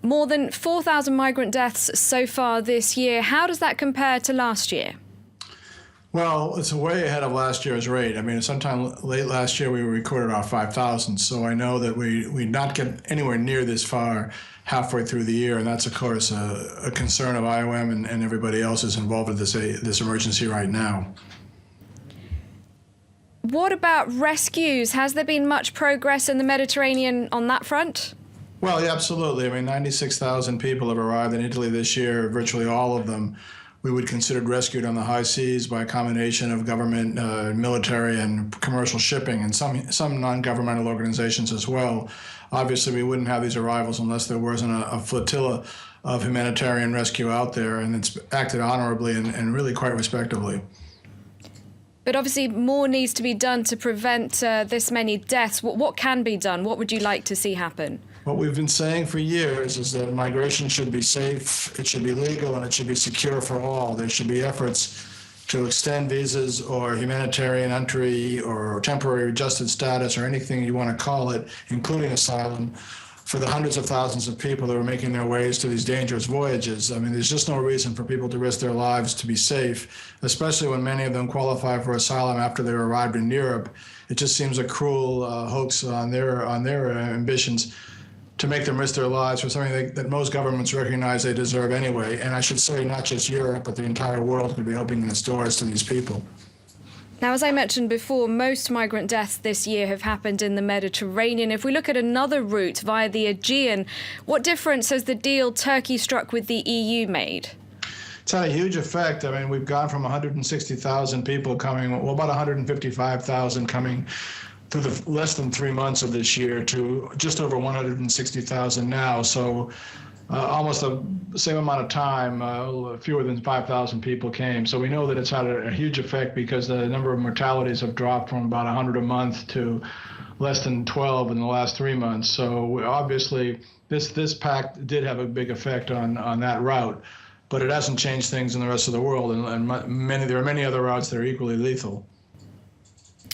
More than 4,000 migrant deaths so far this year. How does that compare to last year? Well, it's way ahead of last year's rate. I mean, sometime late last year, we recorded our 5,000. So I know that we not get anywhere near this far halfway through the year. And that's, of course, a concern of IOM and everybody else is involved in this emergency right now. What about rescues? Has there been much progress in the Mediterranean on that front? Well, yeah, absolutely. I mean, 96,000 people have arrived in Italy this year, virtually all of them we would consider rescued on the high seas by a combination of government, military, and commercial shipping, and some non-governmental organizations as well. Obviously, we wouldn't have these arrivals unless there wasn't a flotilla of humanitarian rescue out there, and it's acted honorably and really quite respectably. But obviously, more needs to be done to prevent this many deaths. What can be done? What would you like to see happen? What we've been saying for years is that migration should be safe, it should be legal, and it should be secure for all. There should be efforts to extend visas or humanitarian entry or temporary adjusted status or anything you want to call it, including asylum, for the hundreds of thousands of people that are making their ways to these dangerous voyages. I mean, there's just no reason for people to risk their lives to be safe, especially when many of them qualify for asylum after they arrived in Europe. It just seems a cruel hoax on their ambitions to make them risk their lives for something that most governments recognize they deserve anyway. And I should say not just Europe, but the entire world could be opening its doors to these people. Now, as I mentioned before, most migrant deaths this year have happened in the Mediterranean. If we look at another route via the Aegean, what difference has the deal Turkey struck with the EU made? It's had a huge effect. I mean, we've gone from 160,000 people coming, well, about 155,000 coming through the less than 3 months of this year to just over 160,000 now. So almost the same amount of time, fewer than 5,000 people came. So we know that it's had a huge effect because the number of mortalities have dropped from about 100 a month to less than 12 in the last 3 months. So obviously this pact did have a big effect on that route, but it hasn't changed things in the rest of the world. And there are many other routes that are equally lethal.